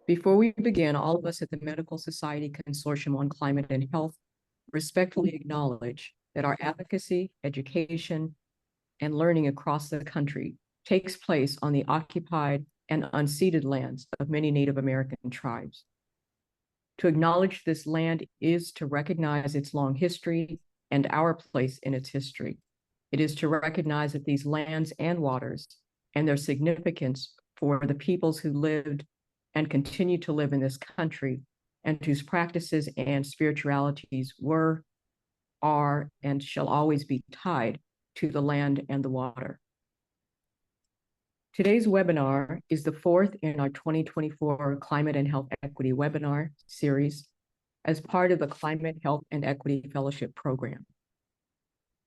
Before we begin, all of us at the Medical Society Consortium on Climate and Health respectfully acknowledge that our advocacy, education, and learning across the country takes place on the occupied and unceded lands of many Native American tribes. To acknowledge this land is to recognize its long history and our place in its history. It is to recognize that these lands and waters and their significance for the peoples who lived and continue to live in this country and whose practices and spiritualities were, are, and shall always be tied to the land and the water. Today's webinar is the fourth in our 2024 Climate and Health Equity webinar series as part of the Climate, Health, and Equity Fellowship Program.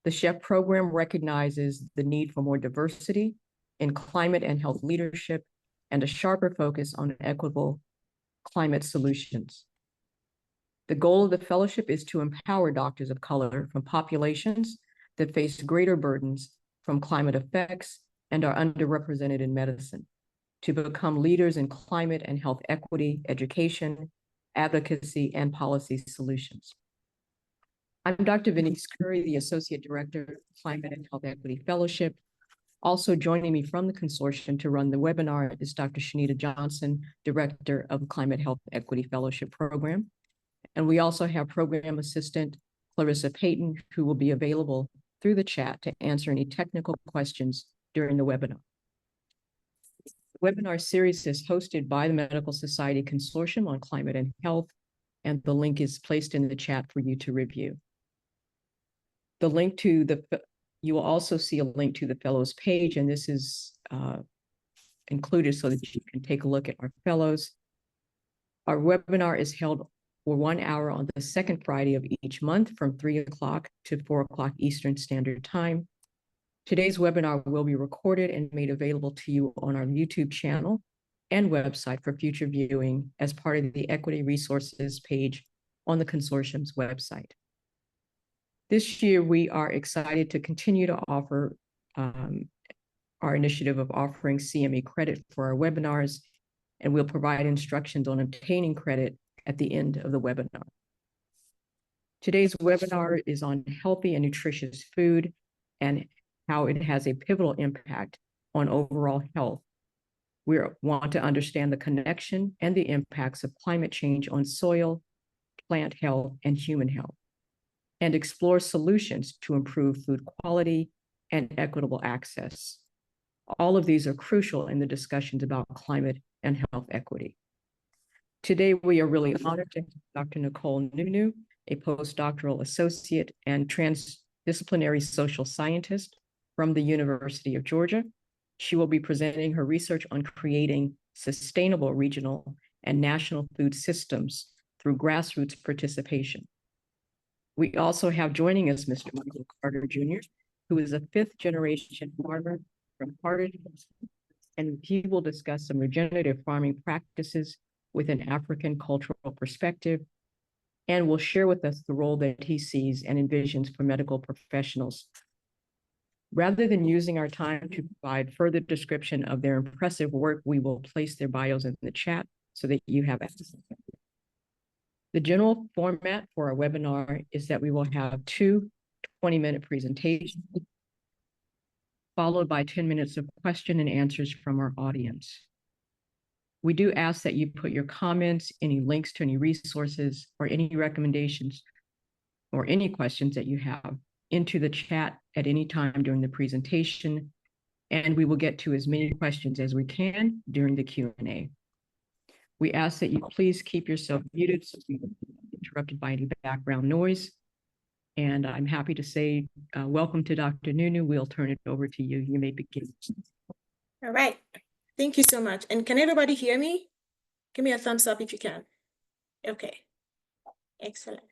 The CHEF program recognizes the need for more diversity in climate and health leadership and a sharper focus on equitable climate solutions. The goal of the fellowship is to empower doctors of color from populations that face greater burdens from climate effects and are underrepresented in medicine, to become leaders in climate and health equity, education, advocacy, and policy solutions. I'm Dr. Venice Curry, the Associate Director of Climate and Health Equity Fellowship. Also joining me from the consortium to run the webinar is Dr. Shanita Johnson, Director of the Climate Health Equity Fellowship Program. And we also have Program Assistant Clarissa Payton, who will be available through the chat to answer any technical questions during the webinar. The webinar series is hosted by the Medical Society Consortium on Climate and Health, and the link is placed in the chat for you to review. The link to you will also see a link to the fellows page, and this is included so that you can take a look at our fellows. Our webinar is held for 1 hour on the second Friday of each month from 3 o'clock to 4 o'clock Eastern Standard Time. Today's webinar will be recorded and made available to you on our YouTube channel and website for future viewing as part of the Equity Resources page on the consortium's website. This year, we are excited to continue to offer our initiative of offering CME credit for our webinars, and we'll provide instructions on obtaining credit at the end of the webinar. Today's webinar is on healthy and nutritious food and how it has a pivotal impact on overall health. We want to understand the connection and the impacts of climate change on soil, plant health, and human health, and explore solutions to improve food quality and equitable access. All of these are crucial in the discussions about climate and health equity. Today, we are really honored to have Dr. Nicole Nunoo, a postdoctoral associate and transdisciplinary social scientist from the University of Georgia. She will be presenting her research on creating sustainable regional and national food systems through grassroots participation. We also have joining us Mr. Michael Carter Jr., who is a fifth-generation farmer from Carter, and he will discuss some regenerative farming practices with an African cultural perspective, and will share with us the role that he sees and envisions for medical professionals. Rather than using our time to provide further description of their impressive work, we will place their bios in the chat so that you have access. The general format for our webinar is that we will have 2 20-minute presentations, followed by 10 minutes of question and answers from our audience. We do ask that you put your comments, any links to any resources, or any recommendations, or any questions that you have into the chat at any time during the presentation, and we will get to as many questions as we can during the Q&A. We ask that you please keep yourself muted so we don't be interrupted by any background noise. And I'm happy to say welcome to Dr. Nunoo. We'll turn it over to you. You may begin. All right. Thank you so much. And can everybody hear me? Give me a thumbs up if you can. Okay. Excellent.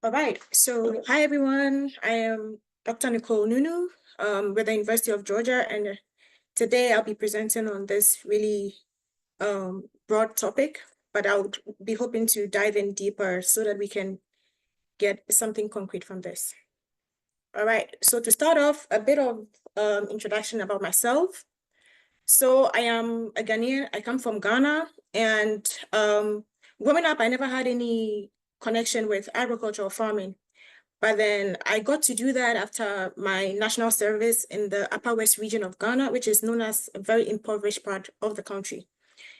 All right, so hi everyone. I am Dr. Nicole Nunoo with the University of Georgia, and today I'll be presenting on this really broad topic but I'll be hoping to dive in deeper so that we can get something concrete from this. All right, so to start off, a bit of introduction about myself. So I am a Ghanaian, I come from Ghana, and growing up, I never had any connection with agriculture or farming. But then I got to do that after my national service in the Upper West region of Ghana, which is known as a very impoverished part of the country.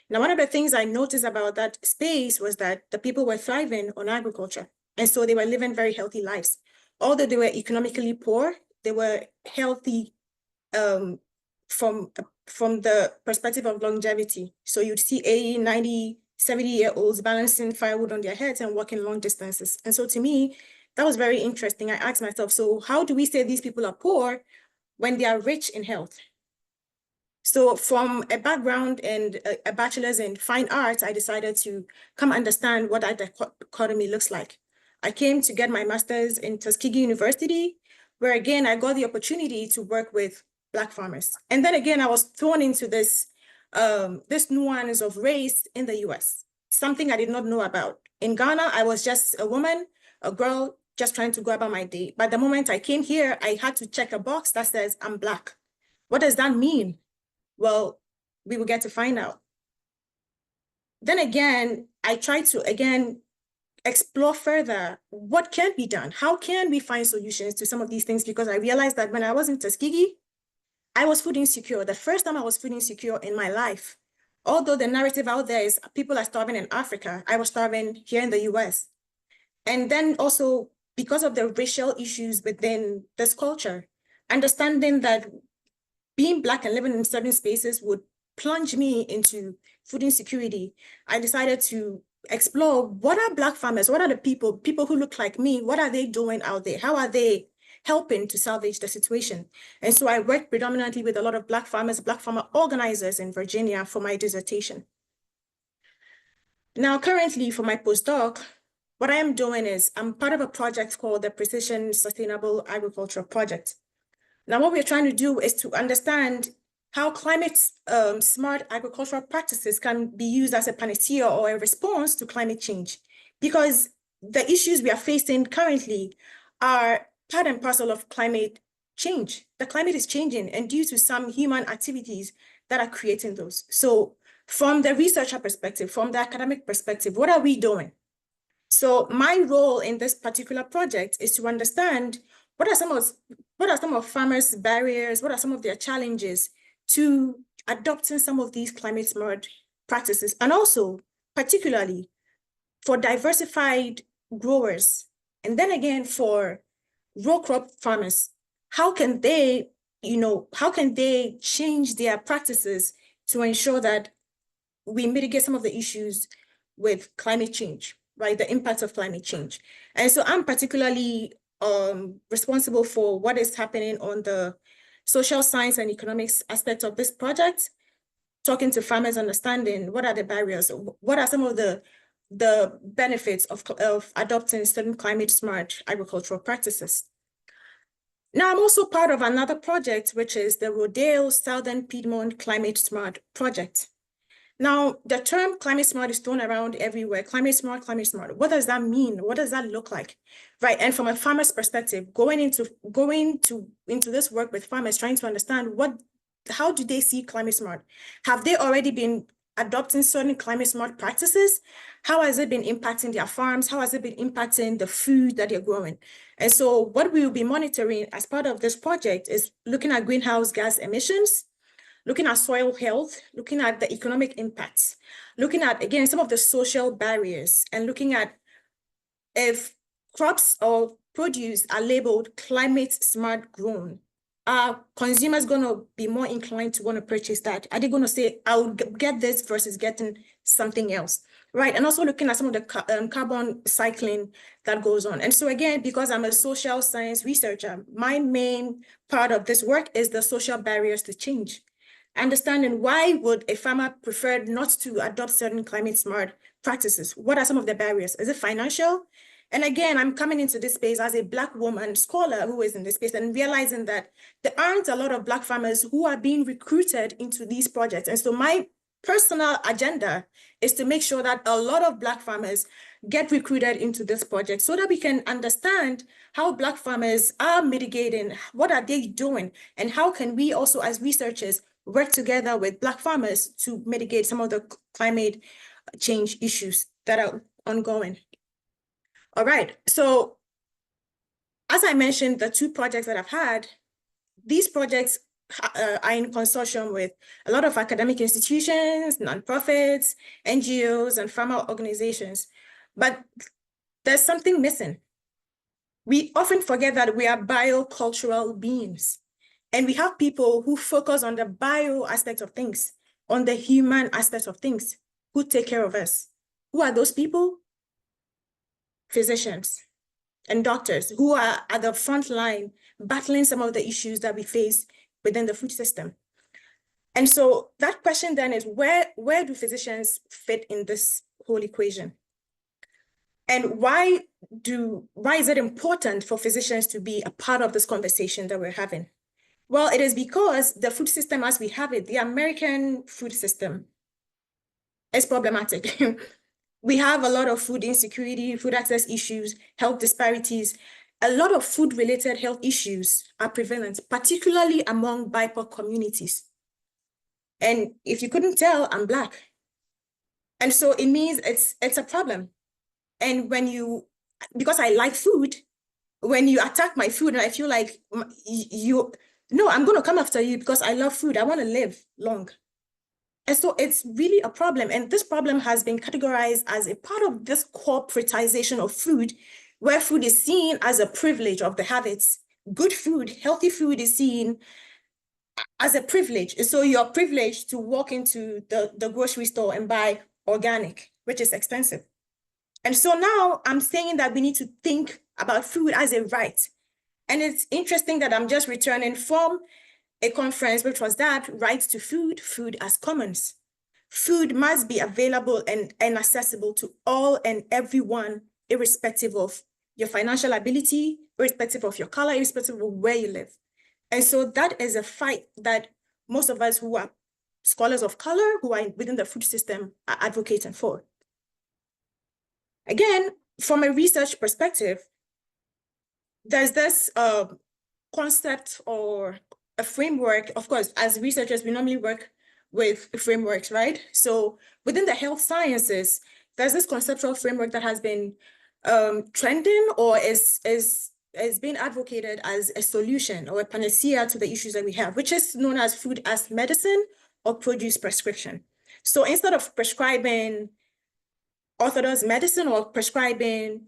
Now, one of the things I noticed about that space was that the people were thriving on agriculture. And so they were living very healthy lives. Although they were economically poor, they were healthy from the perspective of longevity. So you'd see 80, 90, 70-year-olds balancing firewood on their heads and walking long distances. And so to me, that was very interesting. I asked myself, so how do we say these people are poor when they are rich in health? So from a background and a bachelor's in fine arts, I decided to come understand what that dichotomy looks like. I came to get my master's in Tuskegee University, where again, I got the opportunity to work with Black farmers. And then again, I was thrown into this nuance of race in the US, something I did not know about. In Ghana, I was just a woman, a girl, just trying to go about my day. But the moment I came here, I had to check a box that says I'm Black. What does that mean? Well, we will get to find out. Then again, I tried to, again, explore further what can be done. How can we find solutions to some of these things? Because I realized that when I was in Tuskegee, I was food insecure. The first time I was food insecure in my life. Although the narrative out there is people are starving in Africa, I was starving here in the US. And then also because of the racial issues within this culture, understanding that being Black and living in certain spaces would plunge me into food insecurity, I decided to explore what are Black farmers, what are the people who look like me, what are they doing out there? How are they helping to salvage the situation? And so I worked predominantly with a lot of Black farmers, Black farmer organizers in Virginia for my dissertation. Now, currently for my postdoc, what I am doing is I'm part of a project called the Precision Sustainable Agriculture Project. Now, what we're trying to do is to understand how climate smart agricultural practices can be used as a panacea or a response to climate change, because the issues we are facing currently are part and parcel of climate change. The climate is changing, and due to some human activities that are creating those. So from the researcher perspective, from the academic perspective, what are we doing? So my role in this particular project is to understand what are some of farmers' barriers, what are some of their challenges to adopting some of these climate smart practices, and also particularly for diversified growers, and then again for row crop farmers, how can they change their practices to ensure that we mitigate some of the issues with climate change, right? The impact of climate change. And so I'm particularly responsible for what is happening on the social science and economics aspect of this project, talking to farmers, understanding what are the barriers, what are some of the benefits of adopting certain climate smart agricultural practices. Now, I'm also part of another project, which is the Rodale Southern Piedmont Climate Smart Project. Now, the term climate smart is thrown around everywhere. Climate smart, climate smart. What does that mean? What does that look like? Right. And from a farmer's perspective, going into this work with farmers, trying to understand how do they see climate smart? Have they already been adopting certain climate smart practices? How has it been impacting their farms? How has it been impacting the food that they're growing? And so what we will be monitoring as part of this project is looking at greenhouse gas emissions, looking at soil health, looking at the economic impacts, looking at, again, some of the social barriers, and looking at if crops or produce are labeled climate smart grown, are consumers going to be more inclined to want to purchase that? Are they going to say, I'll get this versus getting something else? Right. And also looking at some of the carbon cycling that goes on. And so again, because I'm a social science researcher, my main part of this work is the social barriers to change. Understanding why would a farmer prefer not to adopt certain climate smart practices? What are some of the barriers? Is it financial? And again, I'm coming into this space as a Black woman scholar who is in this space and realizing that there aren't a lot of Black farmers who are being recruited into these projects. And so my personal agenda is to make sure that a lot of Black farmers get recruited into this project so that we can understand how Black farmers are mitigating, what are they doing, and how can we also as researchers work together with Black farmers to mitigate some of the climate change issues that are ongoing. All right, so as I mentioned, the two projects that I've had, these projects are in consortium with a lot of academic institutions, nonprofits, NGOs, and farmer organizations. But there's something missing. We often forget that we are biocultural beings, and we have people who focus on the bio aspect of things, on the human aspect of things, who take care of us. Who are those people? Physicians and doctors who are at the front line battling some of the issues that we face within the food system. And so that question then is, where do physicians fit in this whole equation? And why is it important for physicians to be a part of this conversation that we're having? Well, it is because the food system as we have it, the American food system, is problematic. We have a lot of food insecurity, food access issues, health disparities. A lot of food-related health issues are prevalent, particularly among BIPOC communities. And if you couldn't tell, I'm Black. And so it means it's a problem. And because I like food, when you attack my food and I feel like no, I'm going to come after you because I love food. I want to live long. And so it's really a problem. And this problem has been categorized as a part of this corporatization of food, where food is seen as a privilege of the habits. Good food, healthy food is seen as a privilege. And so you're privileged to walk into the grocery store and buy organic, which is expensive. And so now I'm saying that we need to think about food as a right. And it's interesting that I'm just returning from a conference, which was that rights to food as commons. Food must be available and accessible to all and everyone, irrespective of your financial ability, irrespective of your color, irrespective of where you live. And so that is a fight that most of us who are scholars of color, who are within the food system, are advocating for. Again, from a research perspective, there's this concept or a framework. Of course, as researchers, we normally work with frameworks, right? So within the health sciences, there's this conceptual framework that has been trending or is being advocated as a solution or a panacea to the issues that we have, which is known as food as medicine or produce prescription. So instead of prescribing orthodox medicine or prescribing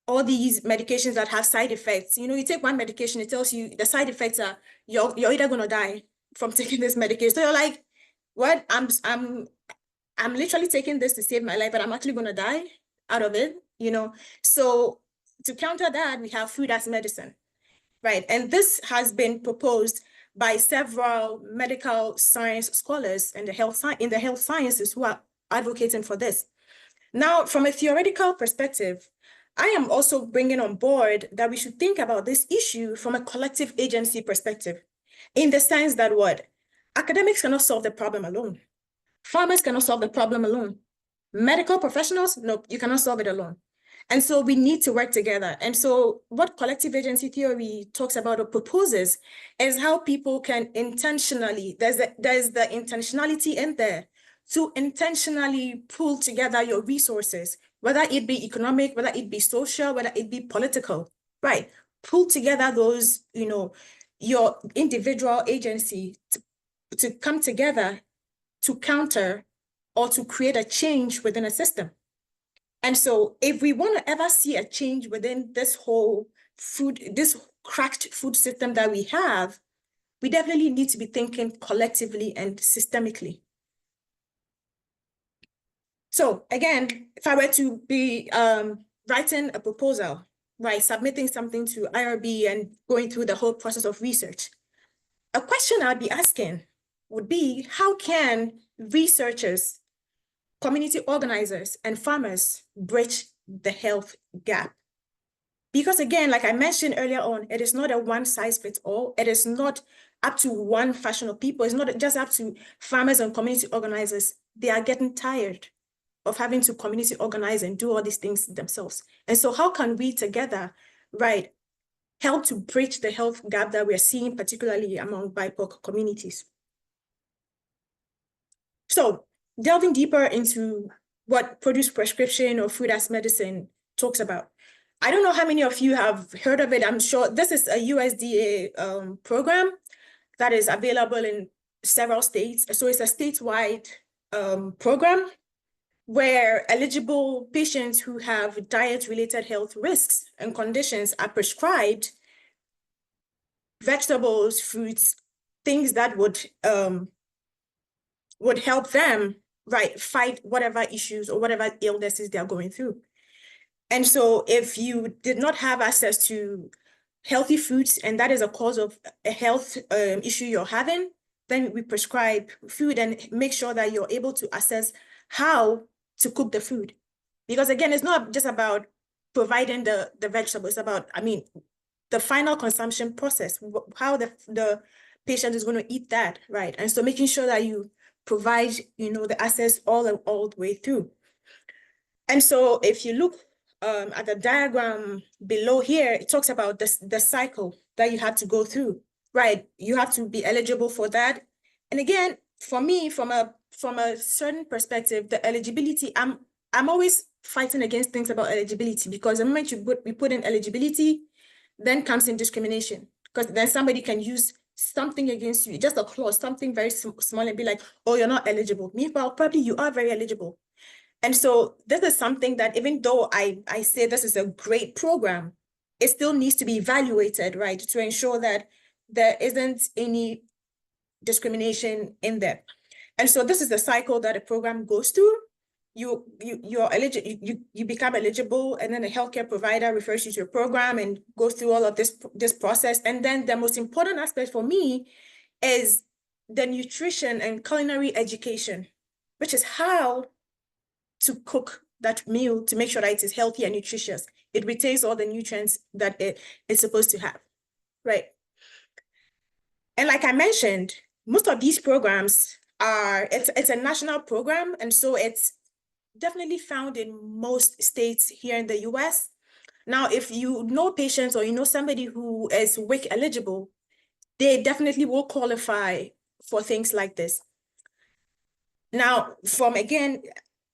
all these medications that have side effects, you take one medication, it tells you the side effects are you're either going to die from taking this medication. So you're like, what? I'm literally taking this to save my life, but I'm actually going to die out of it, So to counter that, we have food as medicine, right? And this has been proposed by several medical science scholars in the health sciences who are advocating for this. Now, from a theoretical perspective, I am also bringing on board that we should think about this issue from a collective agency perspective, in the sense that what? Academics cannot solve the problem alone. Farmers cannot solve the problem alone. Medical professionals, no, you cannot solve it alone. And so we need to work together. And so what collective agency theory talks about or proposes is how people can intentionally, there's the intentionality in there, to intentionally pull together your resources, whether it be economic, whether it be social, whether it be political, right? Pull together those, your individual agency to come together to counter or to create a change within a system. And so if we want to ever see a change within this whole this cracked food system that we have, we definitely need to be thinking collectively and systemically. So again, if I were to be writing a proposal, right, submitting something to IRB and going through the whole process of research, a question I'd be asking would be, how can researchers, community organizers, and farmers bridge the health gap? Because again, like I mentioned earlier on, it is not a one size fits all. It is not up to one faction of people. It's not just up to farmers and community organizers. They are getting tired of having to community organize and do all these things themselves. And so how can we together, right, help to bridge the health gap that we're seeing, particularly among BIPOC communities? So delving deeper into what produce prescription or food as medicine talks about. I don't know how many of you have heard of it. I'm sure this is a USDA program that is available in several states. So it's a statewide program where eligible patients who have diet-related health risks and conditions are prescribed vegetables, fruits, things that would help them, right, fight whatever issues or whatever illnesses they're going through. And so if you did not have access to healthy foods, and that is a cause of a health issue you're having, then we prescribe food and make sure that you're able to assess how to cook the food. Because again, it's not just about providing the vegetables, it's about, I mean, the final consumption process, how the patient is going to eat that, right? And so making sure that you provide, the access all the way through. And so if you look at the diagram below here, it talks about the cycle that you have to go through, right? You have to be eligible for that. And again, for me, from a certain perspective, the eligibility, I'm always fighting against things about eligibility, because the moment we put in eligibility, then comes in discrimination, because then somebody can use something against you, just a clause, something very small, and be like, oh, you're not eligible. Meanwhile, probably you are very eligible. And so this is something that, even though I say this is a great program, it still needs to be evaluated, right, to ensure that there isn't any discrimination in there. And so this is the cycle that a program goes through. You're eligible, you become eligible, and then a healthcare provider refers you to a program and goes through all of this process. And then the most important aspect for me is the nutrition and culinary education, which is how to cook that meal to make sure that it is healthy and nutritious. It retains all the nutrients that it is supposed to have, right? And like I mentioned, most of these programs it's a national program, and so it's definitely found in most states here in the US. Now, if you know patients or you know somebody who is WIC eligible, they definitely will qualify for things like this. Now, from, again,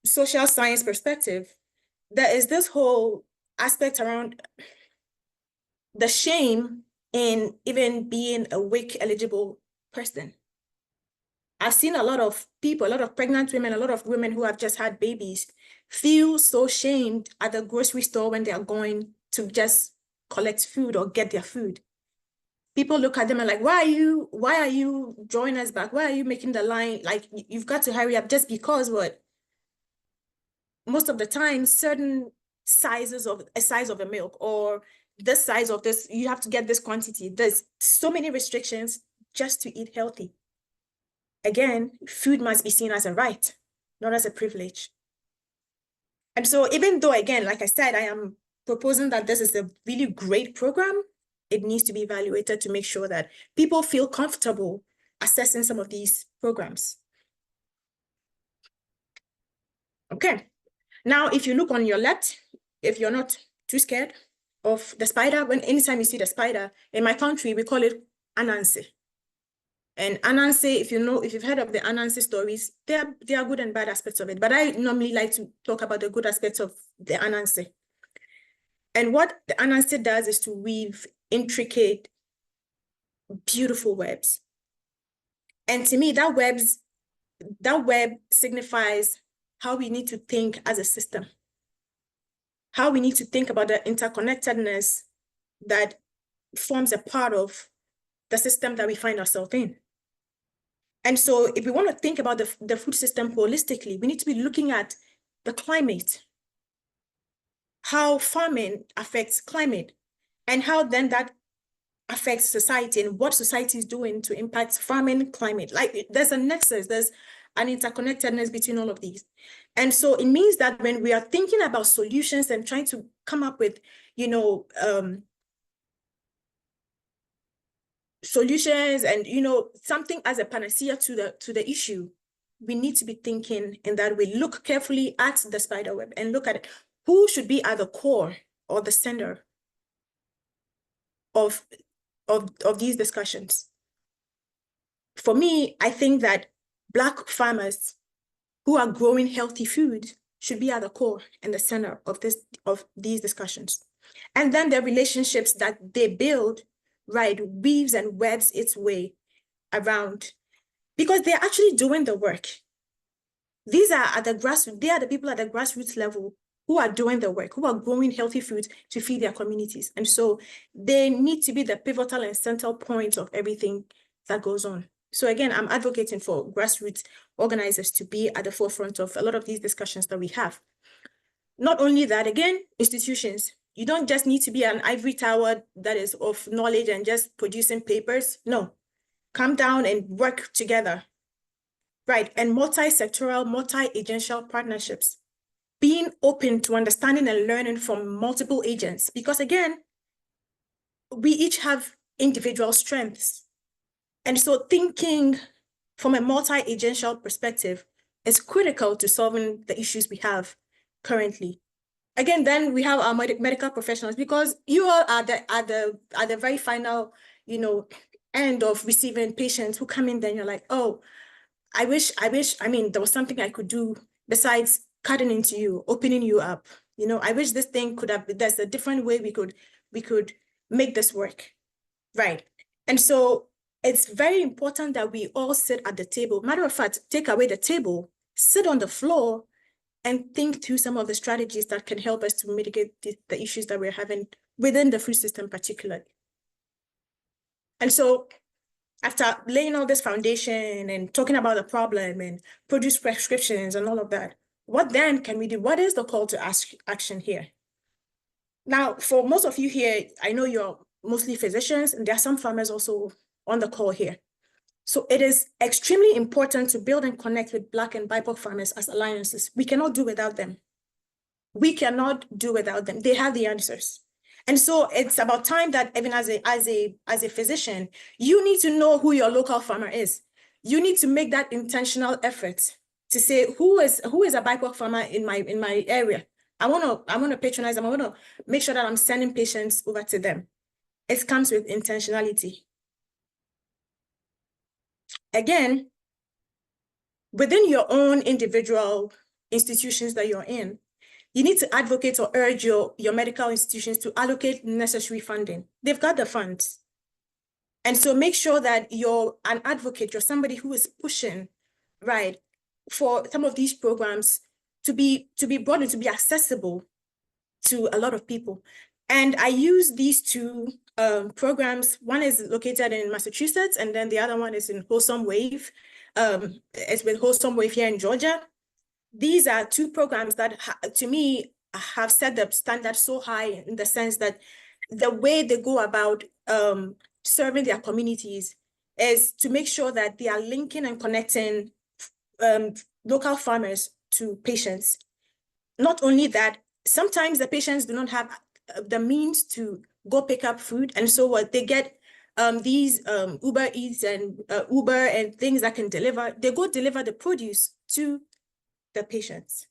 social science perspective, there is this whole aspect around the shame in even being a WIC eligible person. I've seen a lot of people, a lot of pregnant women, a lot of women who have just had babies feel so shamed at the grocery store when they are going to just collect food or get their food. People look at them and like, why are you drawing us back? Why are you making the line? Like, you've got to hurry up. Just because what? Most of the time, certain sizes of a size of a milk, or this size of this, you have to get this quantity. There's so many restrictions just to eat healthy. Again, food must be seen as a right, not as a privilege. And so even though, again, like I said, I am proposing that this is a really great program, it needs to be evaluated to make sure that people feel comfortable assessing some of these programs. Okay. Now, if you look on your left, if you're not too scared of the spider, anytime you see the spider, in my country, we call it Anansi. And Anansi, if you've heard of the Anansi stories, there are good and bad aspects of it. But I normally like to talk about the good aspects of the Anansi. And what the Anansi does is to weave intricate, beautiful webs. And to me, that web signifies how we need to think as a system, how we need to think about the interconnectedness that forms a part of the system that we find ourselves in. And so if we want to think about the food system holistically, we need to be looking at the climate, how farming affects climate, and how then that affects society and what society is doing to impact farming climate. Like, there's a nexus, there's an interconnectedness between all of these. And so it means that when we are thinking about solutions and trying to come up with, you know, solutions and, you know, something as a panacea to the issue, we need to be thinking in that way. Look carefully at the spider web and look at it. Who should be at the core or the center of these discussions? For me, I think that Black farmers who are growing healthy food should be at the core and the center of these discussions. And then the relationships that they build, right, weaves and webs its way around, because they're actually doing the work. These are at the grassroots, they are the people at the grassroots level who are doing the work, who are growing healthy food to feed their communities. And so they need to be the pivotal and central point of everything that goes on. So again, I'm advocating for grassroots organizers to be at the forefront of a lot of these discussions that we have. Not only that, again, institutions, you don't just need to be an ivory tower that is of knowledge and just producing papers. No, come down and work together, right? And multi-sectoral, multi-agential partnerships, being open to understanding and learning from multiple agents, because again, we each have individual strengths. And so thinking from a multi-agential perspective is critical to solving the issues we have currently. Again, then we have our medical professionals, because you all are at the very final, you know, end of receiving patients who come in, then you're like, oh, I wish, I mean, there was something I could do besides cutting into you, opening you up. You know, I wish this thing could have, there's a different way we could make this work, right? And so it's very important that we all sit at the table. Matter of fact, take away the table, sit on the floor, and think through some of the strategies that can help us to mitigate the issues that we're having within the food system particularly. And so after laying all this foundation and talking about the problem and produce prescriptions and all of that, what then can we do? What is the call to action here? Now, for most of you here, I know you're mostly physicians, and there are some farmers also on the call here. So it is extremely important to build and connect with Black and BIPOC farmers as alliances. We cannot do without them. We cannot do without them. They have the answers. And so it's about time that even as a physician, you need to know who your local farmer is. You need to make that intentional effort to say, who is a BIPOC farmer in my area? I want to patronize them. I want to make sure that I'm sending patients over to them. It comes with intentionality. Again, within your own individual institutions that you're in, you need to advocate or urge your medical institutions to allocate necessary funding. They've got the funds. And so make sure that you're an advocate, you're somebody who is pushing, right, for some of these programs to be brought in, to be accessible to a lot of people. And I use these two programs. One is located in Massachusetts, and then the other one is in Wholesome Wave. It's with Wholesome Wave here in Georgia. These are two programs that, to me, have set the standard so high in the sense that the way they go about serving their communities is to make sure that they are linking and connecting local farmers to patients. Not only that, sometimes the patients do not have the means to go pick up food. And so what they get these Uber Eats and Uber and things that can deliver, they go deliver the produce to the patients.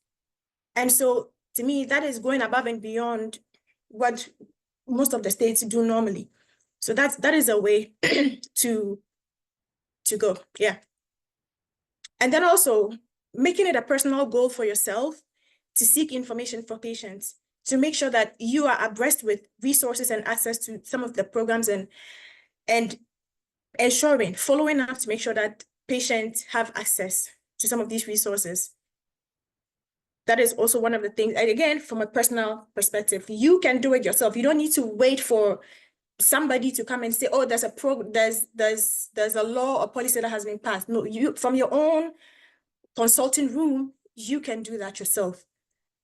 And so to me, that is going above and beyond what most of the states do normally. So that is a way to go, yeah. And then also making it a personal goal for yourself to seek information for patients, to make sure that you are abreast with resources and access to some of the programs, and ensuring, following up to make sure that patients have access to some of these resources. That is also one of the things, and again, from a personal perspective, you can do it yourself. You don't need to wait for somebody to come and say, oh, there's a law or policy that has been passed. No, you, from your own consulting room, you can do that yourself.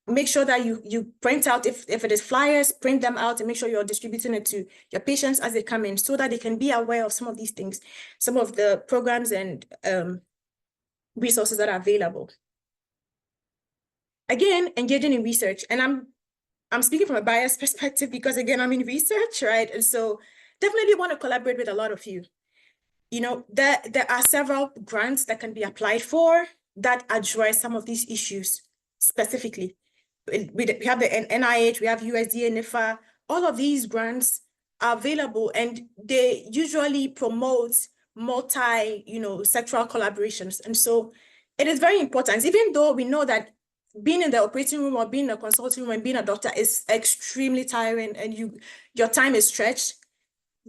Make sure that you print out, if it is flyers, print them out and make sure you're distributing it to your patients as they come in so that they can be aware of some of these things, some of the programs and resources that are available. Again, engaging in research, and I'm speaking from a biased perspective because again, I'm in research, right? And so definitely want to collaborate with a lot of you. You know, there are several grants that can be applied for that address some of these issues specifically. We have the NIH, we have USDA, NIFA, all of these grants are available and they usually promote multi, sectoral collaborations. And so it is very important, even though we know that being in the operating room or being in a consulting room and being a doctor is extremely tiring and your time is stretched.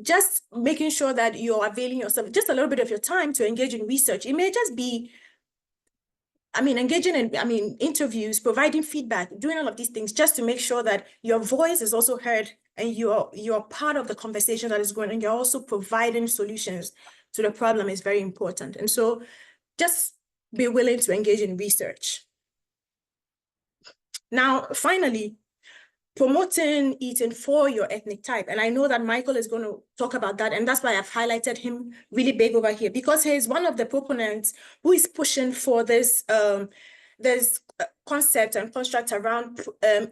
Just making sure that you're availing yourself just a little bit of your time to engage in research. It may just be, engaging in, interviews, providing feedback, doing all of these things just to make sure that your voice is also heard and you're part of the conversation that is going on, and you're also providing solutions to the problem is very important. And so just be willing to engage in research. Now, finally, promoting eating for your ethnic type. And I know that Michael is going to talk about that. And that's why I've highlighted him really big over here, because he's one of the proponents who is pushing for this, this concept and construct around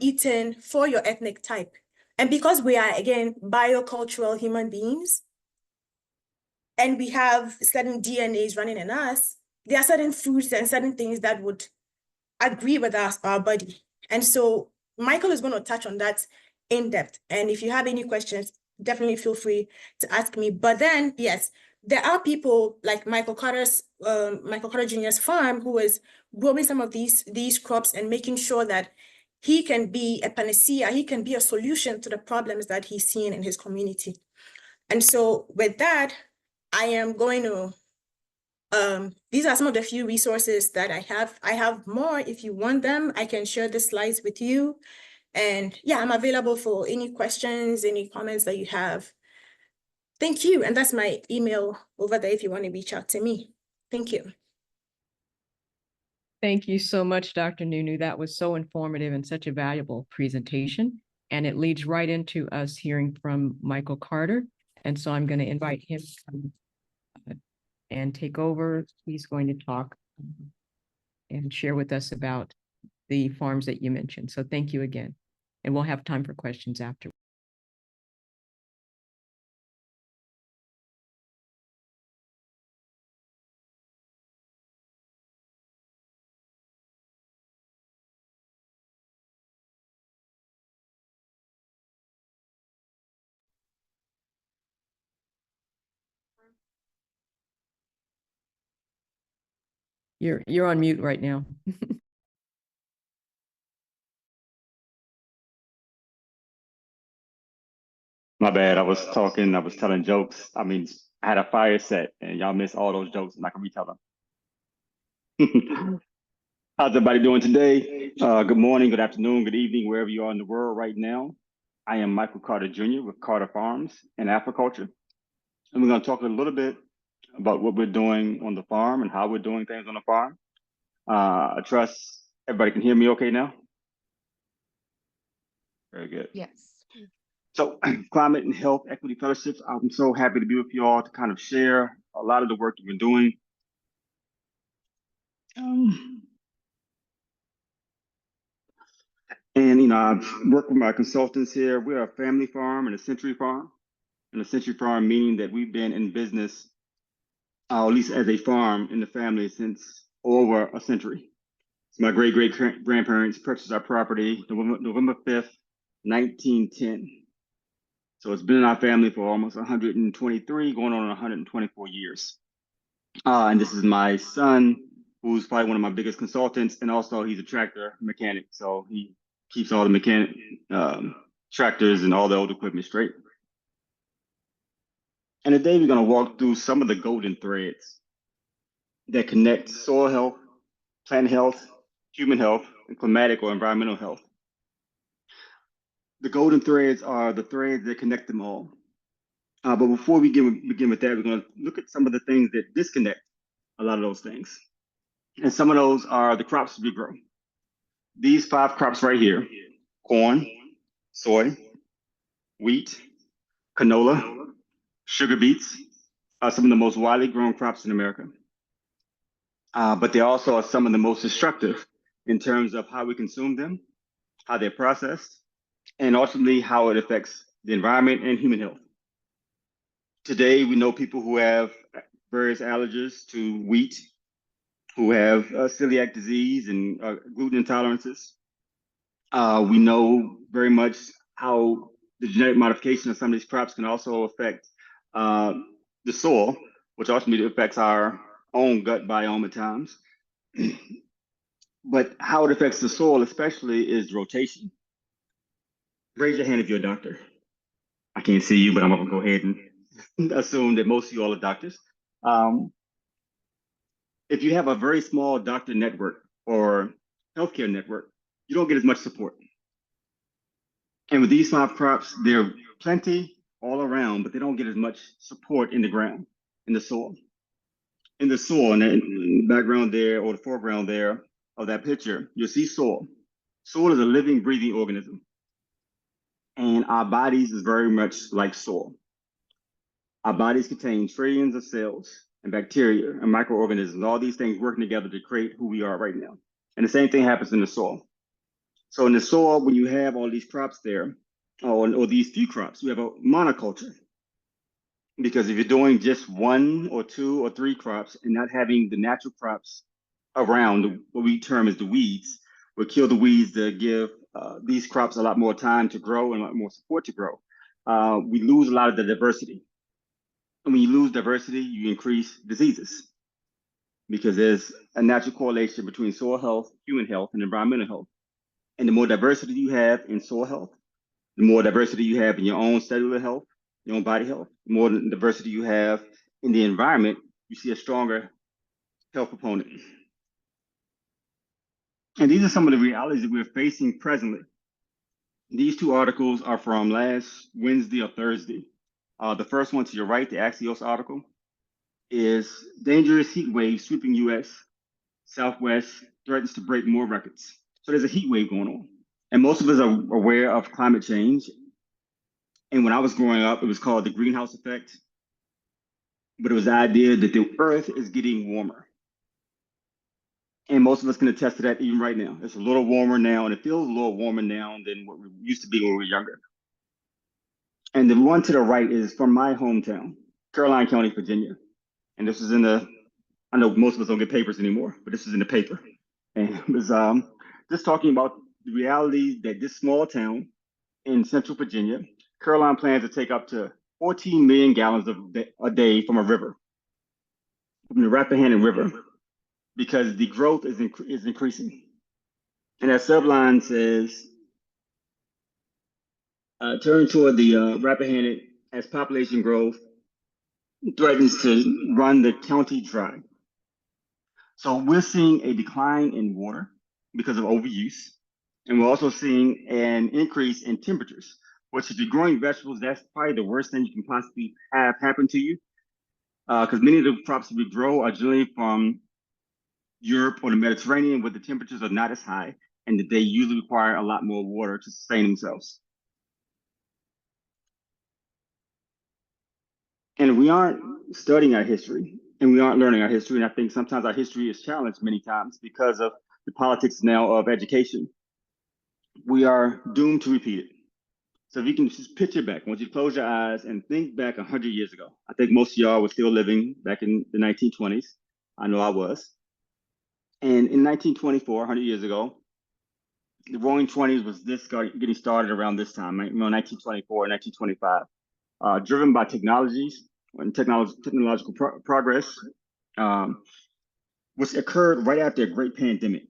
eating for your ethnic type. And because we are, again, biocultural human beings, and we have certain DNAs running in us, there are certain foods and certain things that would agree with us, our body. And so Michael is going to touch on that in depth. And if you have any questions, definitely feel free to ask me. But then, yes, there are people like Michael Carter Jr.'s farm who is growing some of these crops and making sure that he can be a panacea, he can be a solution to the problems that he's seeing in his community. And so with that, I am going to these are some of the few resources that I have. I have more. If you want them, I can share the slides with you. And yeah, I'm available for any questions, any comments that you have. Thank you. And that's my email over there if you want to reach out to me. Thank you. Thank you so much, Dr. Nunoo. That was so informative and such a valuable presentation. And it leads right into us hearing from Michael Carter. And so I'm going to invite him and take over. He's going to talk and share with us about the farms that you mentioned. So thank you again. And we'll have time for questions after. You're on mute right now. My bad. I was telling jokes. I had a fire set and y'all missed all those jokes and I can retell them. How's everybody doing today? Good morning, good afternoon, good evening, wherever you are in the world right now. I am Michael Carter Jr. with Carter Farms and Agriculture. And we're going to talk a little bit about what we're doing on the farm and how we're doing things on the farm. I trust everybody can hear me okay now? Very good. Yes. So Climate and Health Equity Fellowships, I'm so happy to be with you all to kind of share a lot of the work you've been doing. And, I've worked with my consultants here. We're a family farm and a century farm. And a century farm meaning that we've been in business, at least as a farm in the family, since over a century. So my great-great-grandparents purchased our property November 5th, 1910. So it's been in our family for almost 123, going on 124 years. And this is my son, who's probably one of my biggest consultants, and also he's a tractor mechanic. So he keeps all the tractors and all the old equipment straight. And today we're going to walk through some of the golden threads that connect soil health, plant health, human health, and climatic or environmental health. The golden threads are the threads that connect them all. But before we begin with that, we're going to look at some of the things that disconnect a lot of those things. And some of those are the crops we grow. These 5 crops right here: corn, soy, wheat, canola, sugar beets are some of the most widely grown crops in America. but they also are some of the most destructive in terms of how we consume them, how they're processed, and ultimately how it affects the environment and human health. Today, we know people who have various allergies to wheat, who have celiac disease and gluten intolerances. We know very much how the genetic modification of some of these crops can also affect the soil, which ultimately affects our own gut biome at times. But how it affects the soil especially is rotation. Raise your hand if you're a doctor. I can't see you, but I'm gonna go ahead and assume that most of you all are doctors. If you have a very small doctor network or healthcare network, you don't get as much support. And with these 5 crops, they're plenty all around, but they don't get as much support in the ground, in the soil. In the soil, in the background there or the foreground there of that picture, you'll see soil. Soil is a living, breathing organism. And our bodies is very much like soil. Our bodies contain trillions of cells and bacteria and microorganisms, all these things working together to create who we are right now. And the same thing happens in the soil. So in the soil, when you have all these crops there, or these few crops, you have a monoculture. Because if you're doing just 1 or 2 or 3 crops and not having the natural crops around, what we term as the weeds, will kill the weeds to give these crops a lot more time to grow and a lot more support to grow. We lose a lot of the diversity. And when you lose diversity, you increase diseases because there's a natural correlation between soil health, human health, and environmental health. And the more diversity you have in soil health, the more diversity you have in your own cellular health, your own body health, the more diversity you have in the environment, you see a stronger health proponent. And these are some of the realities that we're facing presently. These 2 articles are from last Wednesday or Thursday. The first one to your right, the Axios article, is dangerous heat wave sweeping U.S. Southwest threatens to break more records. So there's a heat wave going on. And most of us are aware of climate change. And when I was growing up, it was called the greenhouse effect. But it was the idea that the earth is getting warmer. And most of us can attest to that even right now. It's a little warmer now, and it feels a little warmer now than what we used to be when we were younger. And the one to the right is from my hometown, Caroline County, Virginia. And this is in the, I know most of us don't get papers anymore, but this is in the paper. And it was just talking about the reality that this small town in central Virginia, Caroline plans to take up to 14 million gallons a day from a river, from the Rappahannock River, because the growth is increasing. And that subline says, turn toward the Rappahannock as population growth threatens to run the county dry. So we're seeing a decline in water because of overuse. And we're also seeing an increase in temperatures, which if you're growing vegetables, that's probably the worst thing you can possibly have happen to you. Because many of the crops that we grow are generally from Europe or the Mediterranean, where the temperatures are not as high and that they usually require a lot more water to sustain themselves. And we aren't studying our history and we aren't learning our history. And I think sometimes our history is challenged many times because of the politics now of education. We are doomed to repeat it. So if you can just picture back, I want you to close your eyes and think back 100 years ago. I think most of y'all were still living back in the 1920s. I know I was. And in 1924, 100 years ago, the Roaring Twenties was getting started around this time, 1924, 1925, driven by technologies and technological progress, which occurred right after a great pandemic,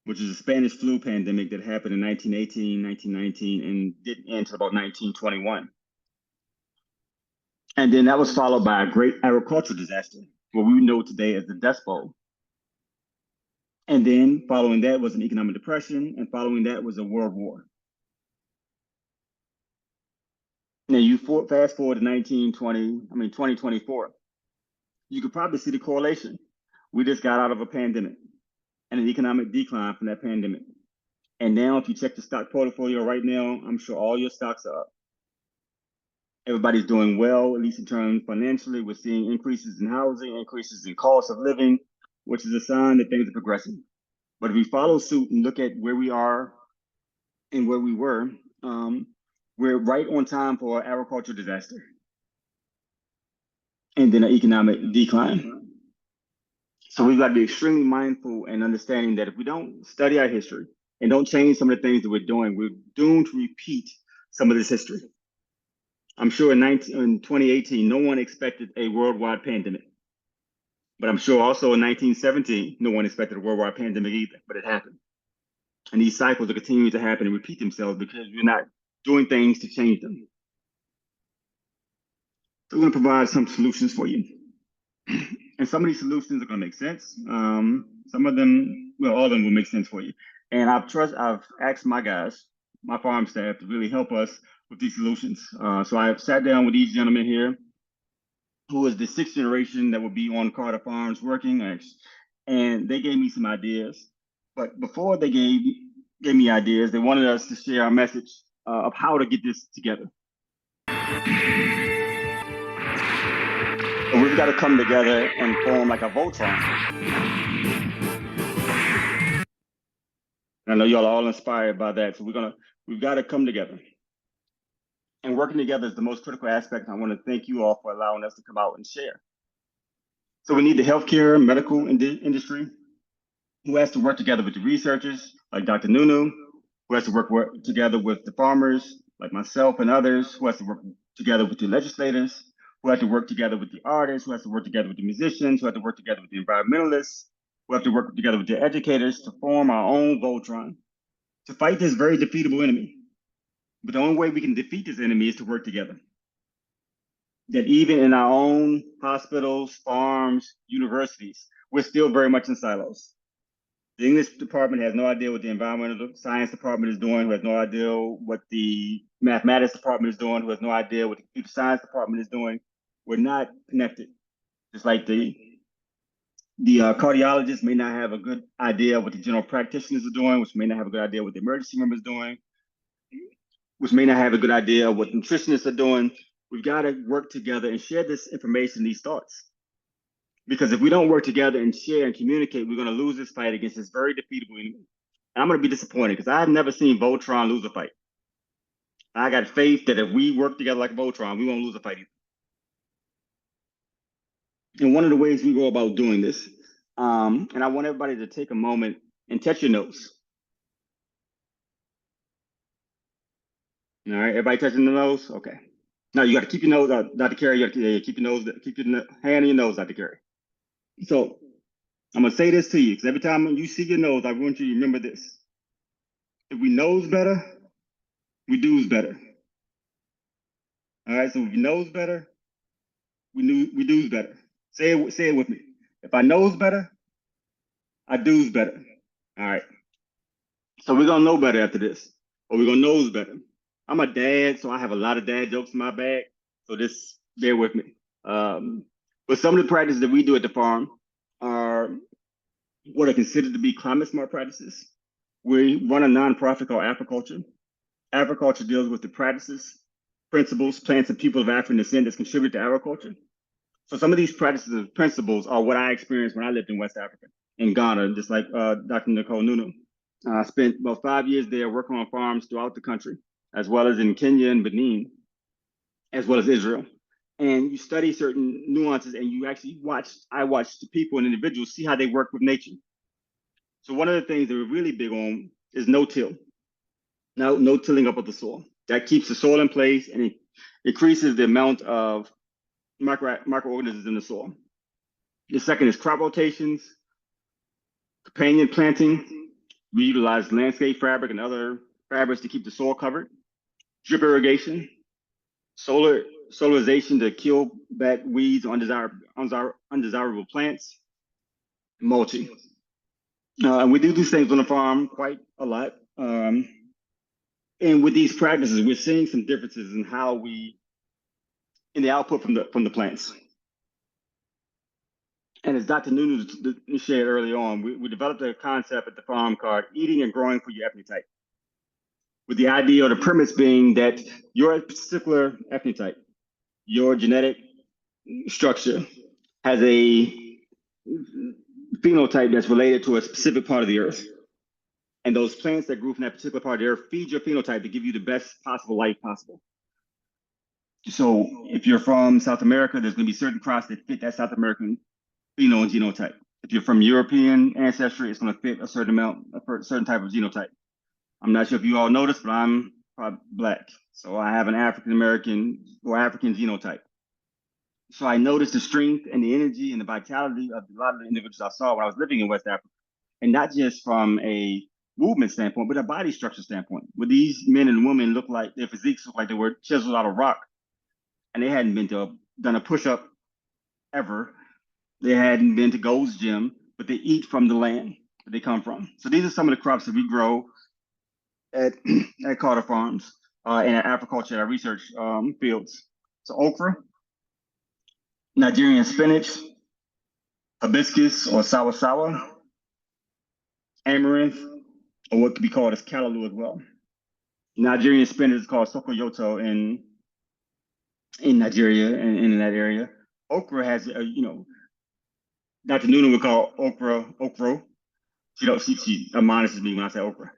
which is the Spanish flu pandemic that happened in 1918, 1919, and didn't end until about 1921. And then that was followed by a great agricultural disaster, what we know today as the Dust Bowl. And then following that was an economic depression, and following that was a world war. Now you fast forward to 2024, you could probably see the correlation. We just got out of a pandemic and an economic decline from that pandemic. And now if you check the stock portfolio right now, I'm sure all your stocks are up. Everybody's doing well, at least in terms financially. We're seeing increases in housing, increases in cost of living. which is a sign that things are progressing. But if we follow suit and look at where we are and where we were, we're right on time for an agricultural disaster and then an economic decline. So we've got to be extremely mindful and understanding that if we don't study our history and don't change some of the things that we're doing, we're doomed to repeat some of this history. I'm sure in 2018, no one expected a worldwide pandemic. But I'm sure also in 1917, no one expected a worldwide pandemic either, but it happened. And these cycles will continue to happen and repeat themselves because we're not doing things to change them. So we're going to provide some solutions for you. And some of these solutions are going to make sense. Some of them, well, all of them will make sense for you. And I've asked my guys, my farm staff, to really help us with these solutions. So I have sat down with these gentlemen here, who is the 6th generation that will be on Carter Farms working, and they gave me some ideas. But before they gave me ideas, they wanted us to share our message of how to get this together. So we've got to come together and form like a Voltron. And I know y'all are all inspired by that. So we've got to come together. And working together is the most critical aspect. I want to thank you all for allowing us to come out and share. So we need the healthcare, medical industry, who has to work together with the researchers, like Dr. Nunoo, who has to work together with the farmers, like myself and others, who has to work together with the legislators, who have to work together with the artists, who has to work together with the musicians, who have to work together with the environmentalists, who have to work together with the educators to form our own Voltron, to fight this very defeatable enemy. But the only way we can defeat this enemy is to work together. That even in our own hospitals, farms, universities, we're still very much in silos. The English department has no idea what the environmental science department is doing, who has no idea what the mathematics department is doing, who has no idea what the computer science department is doing. We're not connected. Just like the cardiologist may not have a good idea what the general practitioners are doing, which may not have a good idea what the emergency room is doing, which may not have a good idea of what nutritionists are doing. We've got to work together and share this information, these thoughts. Because if we don't work together and share and communicate, we're going to lose this fight against this very defeatable enemy. And I'm going to be disappointed because I've never seen Voltron lose a fight. I got faith that if we work together like Voltron, we won't lose a fight either. And one of the ways we go about doing this, and I want everybody to take a moment and touch your nose. All right, everybody touching the nose? Okay. Now you got to keep your nose out, Dr. Carey. You got to keep your nose, keep your hand in your nose, Dr. Carey. So I'm gonna say this to you because every time you see your nose, I want you to remember this. If we nose better, we do's better. All right. So if you nose better, we do's better. Say it with me. If I nose better, I do's better. All right. So we're gonna know better after this, or we're gonna nose better. I'm a dad, so I have a lot of dad jokes in my bag. So just bear with me. But some of the practices that we do at the farm are what are considered to be climate smart practices. We run a nonprofit called Agriculture. Agriculture deals with the practices, principles, plants, and people of African descent that's contribute to agriculture. So some of these practices and principles are what I experienced when I lived in West Africa, in Ghana, just like Dr. Nicole Nunoo. I spent about 5 years there working on farms throughout the country, as well as in Kenya and Benin, as well as Israel. And you study certain nuances and you actually I watched the people and individuals see how they work with nature. So one of the things that we're really big on is no-till. Now, no tilling up of the soil. That keeps the soil in place and it increases the amount of microorganisms in the soil. The second is crop rotations, companion planting. We utilize landscape fabric and other fabrics to keep the soil covered. Drip irrigation, solarization to kill back weeds on undesirable plants, mulching. And we do these things on the farm quite a lot. And with these practices, we're seeing some differences in in the output from the plants. And as Dr. Nunoo shared early on, we developed a concept at the farm called eating and growing for your ethnic type, with the idea or the premise being that your particular ethnic type, your genetic structure has a phenotype that's related to a specific part of the earth. And those plants that grew from that particular part of the earth feed your phenotype to give you the best possible life possible. So if you're from South America, there's going to be certain crops that fit that South American pheno and genotype. If you're from European ancestry, it's going to fit a certain amount, a certain type of genotype. I'm not sure if you all noticed, but I'm Black. So I have an African American or African genotype. So I noticed the strength and the energy and the vitality of a lot of the individuals I saw when I was living in West Africa. And not just from a movement standpoint, but a body structure standpoint. Where these men and women look like, their physiques look like they were chiseled out of rock. And they hadn't done a push-up ever. They hadn't been to Gold's Gym, but they eat from the land that they come from. So these are some of the crops that we grow at Carter Farms and at agriculture, at our research fields. So okra, Nigerian spinach, hibiscus or sawa, amaranth, or what could be called as callaloo as well. Nigerian spinach is called sokoyoto in Nigeria and in that area. Okra has, Dr. Nunoo would call okra. She admonishes me when I say okra.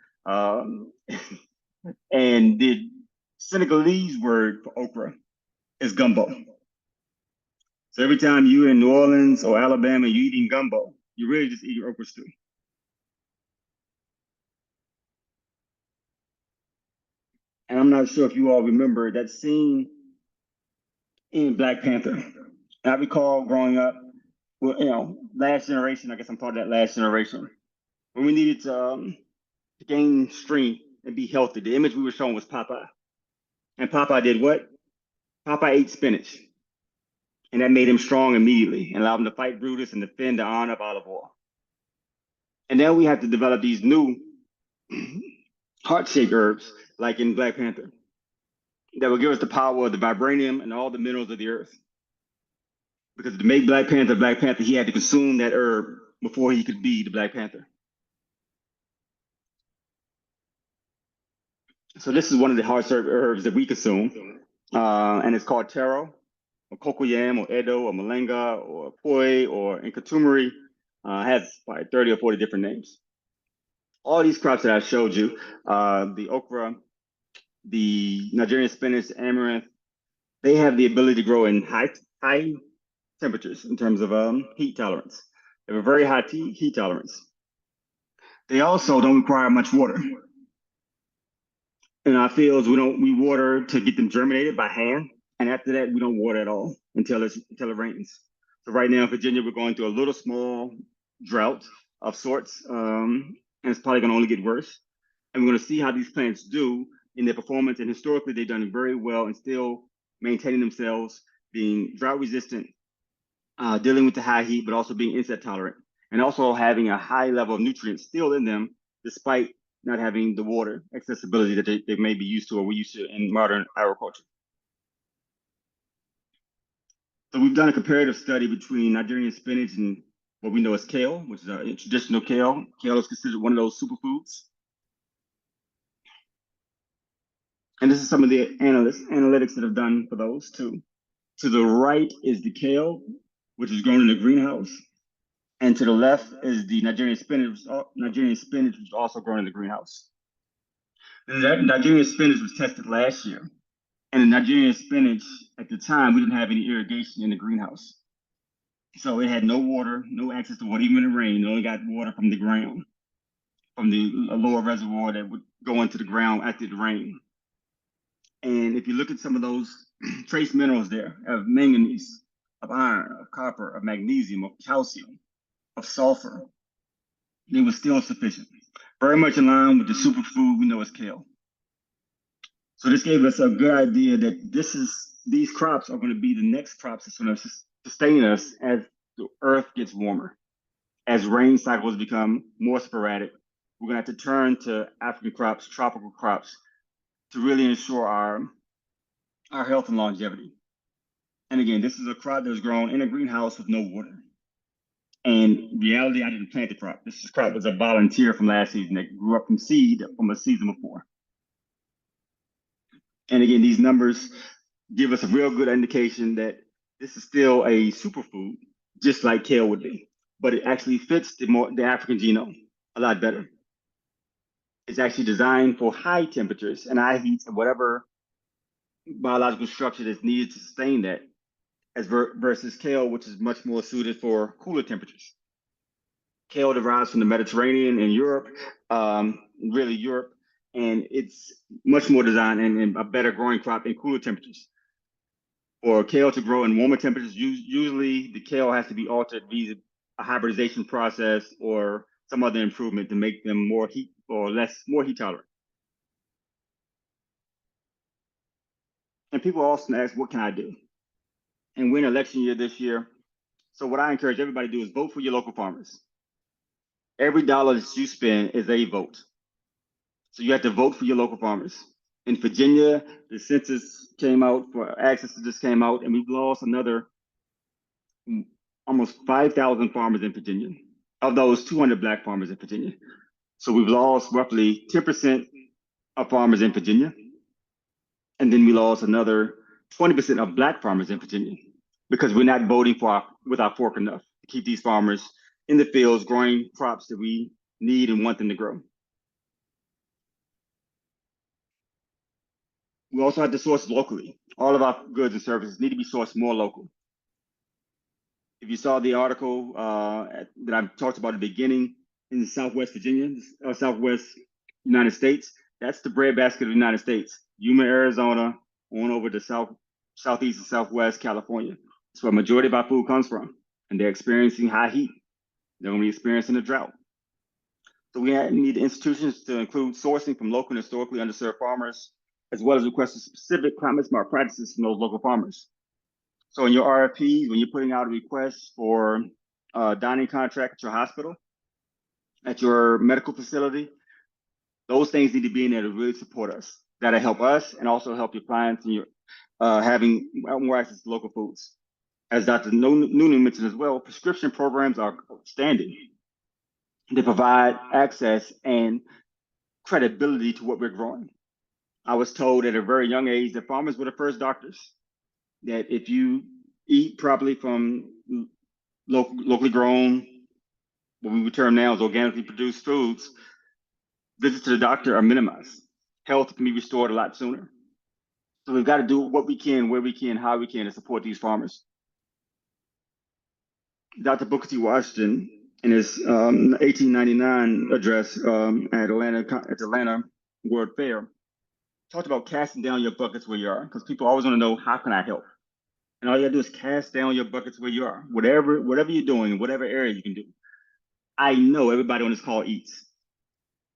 And the Senegalese word for okra is gumbo. So every time you're in New Orleans or Alabama, you're eating gumbo, you're really just eating okra stew. And I'm not sure if you all remember that scene in Black Panther. I recall growing up, well, last generation, I guess I'm part of that last generation, when we needed to gain strength and be healthy. The image we were shown was Popeye. And Popeye did what? Popeye ate spinach. And that made him strong immediately and allowed him to fight Brutus and defend the honor of olive oil. And then we have to develop these new heart-shaped herbs, like in Black Panther, that will give us the power of the vibranium and all the minerals of the earth. Because to make Black Panther, he had to consume that herb before he could be the Black Panther. So this is one of the heart-shaped herbs that we consume, and it's called taro, or cocoyam, or edo, or malenga, or poi, or inkatumari. Has probably 30 or 40 different names. All these crops that I showed you, the okra, the Nigerian spinach, amaranth, they have the ability to grow in high temperatures in terms of heat tolerance. They have a very high heat tolerance. They also don't require much water. In our fields, we water to get them germinated by hand, and after that, we don't water at all until it rains. So right now in Virginia, we're going through a little small drought of sorts, and it's probably going to only get worse. And we're going to see how these plants do in their performance. And historically, they've done very well and still maintaining themselves, being drought resistant, dealing with the high heat, but also being insect tolerant, and also having a high level of nutrients still in them, despite not having the water accessibility that they may be used to or we're used to in modern agriculture. So we've done a comparative study between Nigerian spinach and what we know as kale, which is a traditional kale. Kale is considered one of those superfoods. And this is some of the analytics that have done for those too. To the right is the kale, which is grown in a greenhouse. And to the left is the Nigerian spinach, which is also grown in the greenhouse. And that Nigerian spinach was tested last year. And the Nigerian spinach, at the time, we didn't have any irrigation in the greenhouse. So it had no water, no access to water, even when it rained. It only got water from the ground, from the lower reservoir that would go into the ground after the rain. And if you look at some of those trace minerals there, of manganese, of iron, of copper, of magnesium, of calcium, of sulfur, they were still sufficient. Very much in line with the superfood we know as kale. So this gave us a good idea that these crops are going to be the next crops that's going to sustain us as the earth gets warmer. As rain cycles become more sporadic, we're going to have to turn to African crops, tropical crops, to really ensure our health and longevity. And again, this is a crop that was grown in a greenhouse with no water. And in reality, I didn't plant the crop. This crop was a volunteer from last season that grew up from seed from a season before. And again, these numbers give us a real good indication that this is still a superfood, just like kale would be. but it actually fits the African genome a lot better. It's actually designed for high temperatures and high heats and whatever biological structure that's needed to sustain that, versus kale, which is much more suited for cooler temperatures. Kale derives from the Mediterranean and Europe, really Europe, and it's much more designed and a better growing crop in cooler temperatures. For kale to grow in warmer temperatures, usually the kale has to be altered via a hybridization process or some other improvement to make them more heat tolerant. And people often ask, what can I do? And we're in election year this year. So what I encourage everybody to do is vote for your local farmers. Every dollar that you spend is a vote. So you have to vote for your local farmers. In Virginia, the census came out for access to this came out, and we've lost another almost 5,000 farmers in Virginia. Of those, 200 Black farmers in Virginia. So we've lost roughly 10% of farmers in Virginia. And then we lost another 20% of Black farmers in Virginia because we're not voting with our fork enough to keep these farmers in the fields growing crops that we need and want them to grow. We also have to source locally. All of our goods and services need to be sourced more local. If you saw the article that I talked about at the beginning in Southwest Virginia, Southwest United States, that's the breadbasket of the United States. Yuma, Arizona, on over to Southeast and Southwest California. That's where a majority of our food comes from. And they're experiencing high heat. They're going to be experiencing a drought. So we need institutions to include sourcing from local and historically underserved farmers, as well as requesting specific climate smart practices from those local farmers. So in your RFPs, when you're putting out a request for a dining contract at your hospital, at your medical facility, those things need to be in there to really support us. That'll help us and also help your clients and your having more access to local foods. As Dr. Nunoo mentioned as well, prescription programs are outstanding. They provide access and credibility to what we're growing. I was told at a very young age that farmers were the first doctors, that if you eat properly from locally grown, what we would term now as organically produced foods, visits to the doctor are minimized. Health can be restored a lot sooner. So we've got to do what we can, where we can, how we can to support these farmers. Dr. Booker T. Washington, in his 1899 address at the Atlanta World Fair, talked about casting down your buckets where you are, because people always want to know, how can I help? And all you gotta do is cast down your buckets where you are, whatever you're doing, whatever area you can do. I know everybody on this call eats.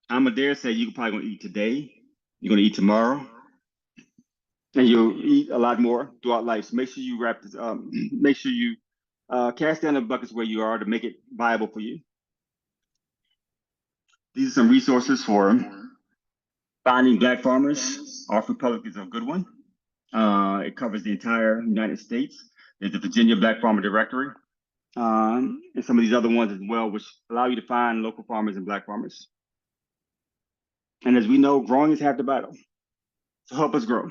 I'm gonna dare say you're probably gonna eat today, you're gonna eat tomorrow, and you'll eat a lot more throughout life. So make sure you cast down the buckets where you are to make it viable for you. These are some resources for finding Black farmers. Our Republic is a good one. It covers the entire United States. There's the Virginia Black Farmer Directory, and some of these other ones as well, which allow you to find local farmers and Black farmers. And as we know, growing is half the battle. So help us grow.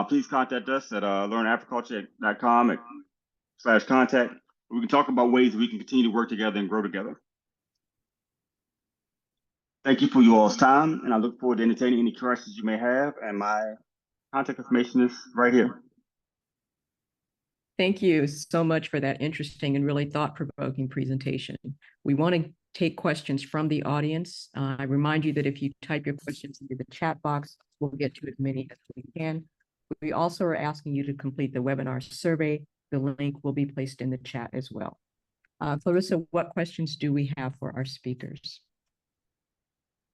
Please contact us at learnagriculture.com/contact. We can talk about ways that we can continue to work together and grow together. Thank you for you all's time, and I look forward to entertaining any questions you may have, and my contact information is right here. Thank you so much for that interesting and really thought-provoking presentation. We want to take questions from the audience. I remind you that if you type your questions into the chat box, we'll get to as many as we can. We also are asking you to complete the webinar survey. The link will be placed in the chat as well. Clarissa, what questions do we have for our speakers?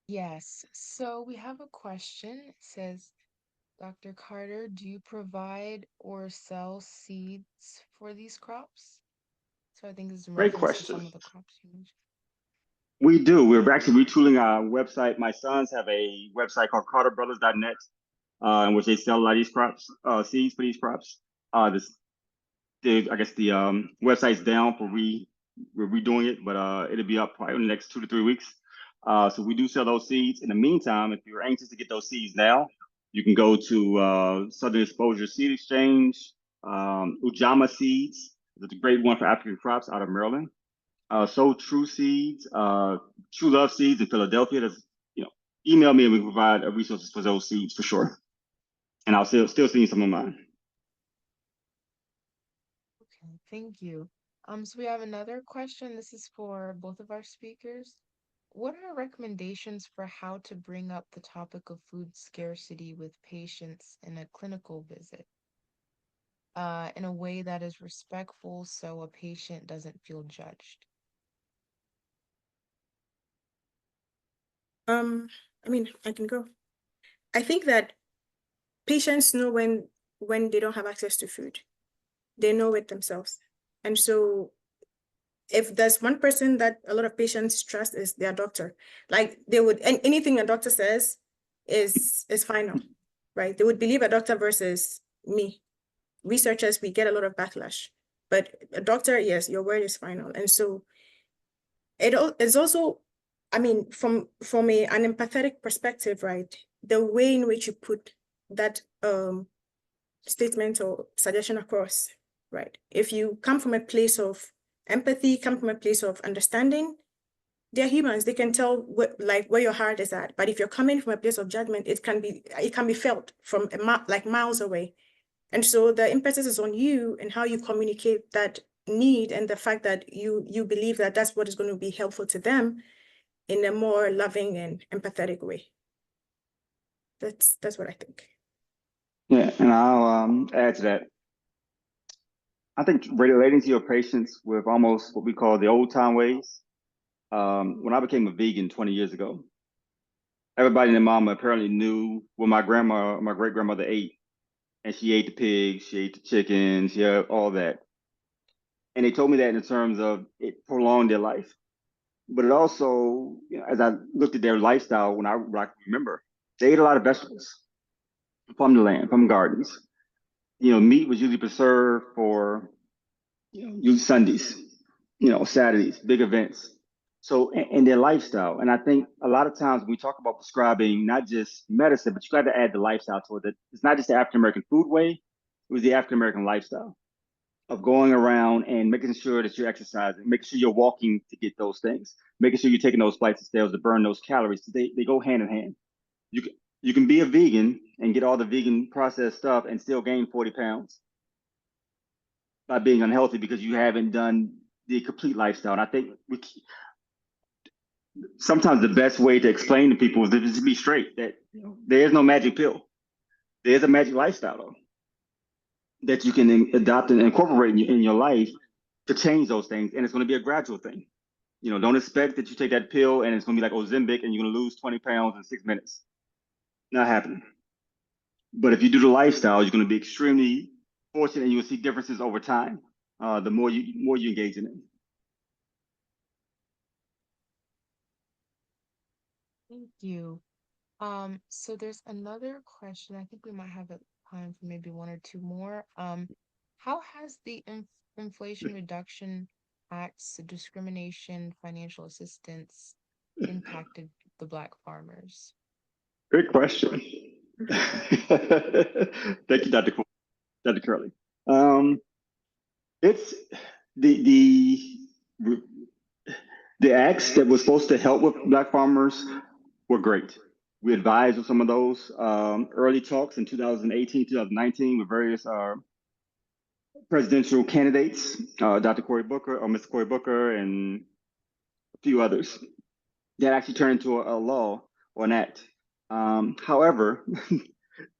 Yes, so we have a question. It says, Dr. Carter, do you provide or sell seeds for these crops? So I think this is in Great reference to some question. of the crops you mentioned. We do. We're actually retooling our website. My sons have a website called carterbrothers.net, in which they sell a lot of these crops, seeds for these crops. I guess the website's down for we're redoing it, but it'll be up probably in the next 2 to 3 weeks. So we do sell those seeds. In the meantime, if you're anxious to get those seeds now, you can go to Southern Exposure Seed Exchange, Ujama Seeds. That's a great one for African crops out of Maryland. Sow True Seeds, True Love Seeds in Philadelphia. That's, email me and we can provide resources for those seeds for sure. And I'll still see some of mine. Okay, thank you. So we have another question. This is for both of our speakers. What are recommendations for how to bring up the topic of food scarcity with patients in a clinical visit, in a way that is respectful so a patient doesn't feel judged? I can go. I think that patients know when they don't have access to food. They know it themselves. And so if there's one person that a lot of patients trust is their doctor, like they would, and anything a doctor says is final, right? They would believe a doctor versus me. Researchers, we get a lot of backlash, but a doctor, yes, your word is final. And so it's also, from an empathetic perspective, right? The way in which you put that statement or suggestion across, right? If you come from a place of empathy, come from a place of understanding, they're humans. They can tell where your heart is at. But if you're coming from a place of judgment, it can be felt from miles away. And so the emphasis is on you and how you communicate that need and the fact that you believe that that's what is going to be helpful to them in a more loving and empathetic way. That's what I think. Yeah, and I'll add to that. I think relating to your patients with almost what we call the old time ways. When I became a vegan 20 years ago, everybody and their mama apparently knew what my great grandmother ate. And she ate the pig, she ate the chicken, she had all that. And they told me that in terms of it prolonged their life. But it also, as I looked at their lifestyle when I remember, they ate a lot of vegetables from the land, from gardens. Meat was usually preserved for, usually Sundays, Saturdays, big events. So, and their lifestyle. And I think a lot of times when we talk about prescribing, not just medicine, but you got to add the lifestyle to it. It's not just the African American food way, it was the African American lifestyle of going around and making sure that you're exercising, making sure you're walking to get those things, making sure you're taking those flights of stairs to burn those calories. They go hand in hand. You can be a vegan and get all the vegan processed stuff and still gain 40 pounds by being unhealthy because you haven't done the complete lifestyle. And I think sometimes the best way to explain to people is to just be straight that there is no magic pill. There's a magic lifestyle though, that you can adopt and incorporate in your life to change those things. And it's going to be a gradual thing. Don't expect that you take that pill and it's going to be like Ozempic and you're going to lose 20 pounds in 6 minutes. Not happening. But if you do the lifestyle, you're going to be extremely fortunate and you'll see differences over time. The more you engage in it. Thank you. So there's another question. I think we might have time for maybe one or two more. How has the Inflation Reduction Act's discrimination financial assistance impacted the Black farmers? Great question. Thank you, Dr. Curley. It's the acts that were supposed to help with Black farmers were great. We advised on some of those early talks in 2018, 2019 with various presidential candidates, Dr. Cory Booker or Mr. Cory Booker and a few others that actually turned into a law or an act. However,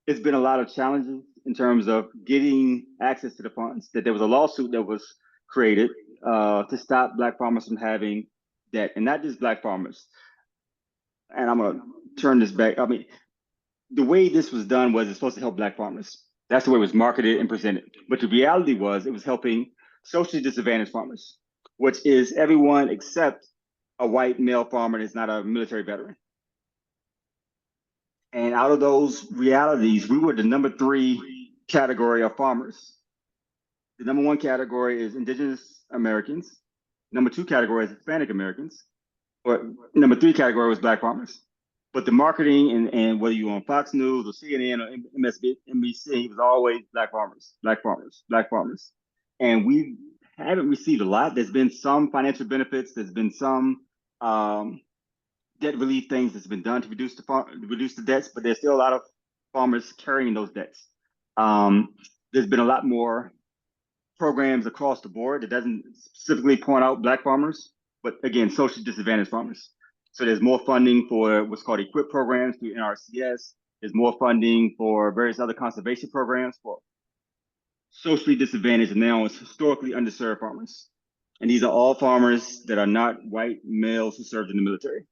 it's been a lot of challenges in terms of getting access to the funds. That there was a lawsuit that was created to stop Black farmers from having debt, and not just Black farmers. And I'm gonna turn this back. The way this was done was it's supposed to help Black farmers. That's the way it was marketed and presented. But the reality was it was helping socially disadvantaged farmers, which is everyone except a white male farmer that's not a military veteran. And out of those realities, we were the number 3 category of farmers. The number 1 category is Indigenous Americans. Number 2 category is Hispanic Americans. But number 3 category was Black farmers. But the marketing and whether you on Fox News or CNN or NBC, it was always Black farmers, Black farmers, Black farmers. And we haven't received a lot. There's been some financial benefits. There's been some debt relief things that's been done to reduce the debts, but there's still a lot of farmers carrying those debts. There's been a lot more programs across the board that doesn't specifically point out Black farmers, but again, socially disadvantaged farmers. So there's more funding for what's called EQUIP programs through NRCS. There's more funding for various other conservation programs for socially disadvantaged and now historically underserved farmers. And these are all farmers that are not white males who served in the military.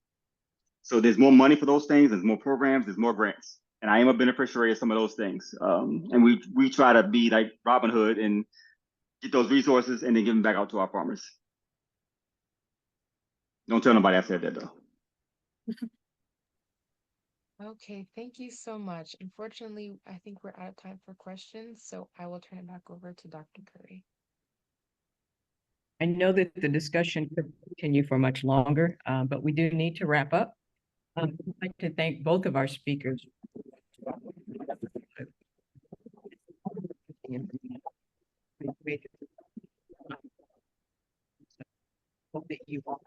So there's more money for those things, there's more programs, there's more grants. And I am a beneficiary of some of those things. And we try to be like Robin Hood and get those resources and then give them back out to our farmers. Don't tell nobody I said that though. Okay, thank you so much. Unfortunately, I think we're out of time for questions, so I will turn it back over to Dr. Curry. I know that the discussion could continue for much longer, but we do need to wrap up. I'd like to thank both of our speakers. Hope that you all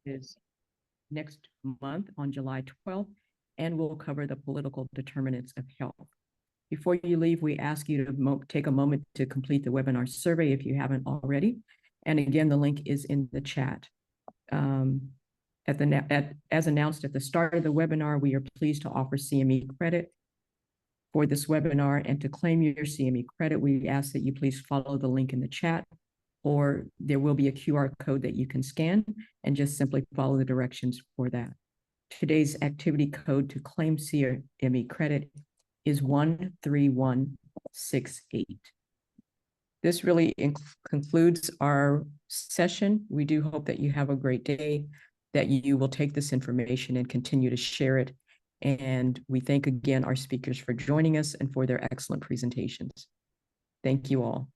is next month on July 12th, and we'll cover the political determinants of health. Before you leave, we ask you to take a moment to complete the webinar survey if you haven't already. And again, the link is in the chat. As announced at the start of the webinar, we are pleased to offer CME credit for this webinar, and to claim your CME credit, we ask that you please follow the link in the chat, or there will be a QR code that you can scan and just simply follow the directions for that. Today's activity code to claim CME credit is 13168. This really concludes our session. We do hope that you have a great day, that you will take this information and continue to share it. And we thank again our speakers for joining us and for their excellent presentations. Thank you all.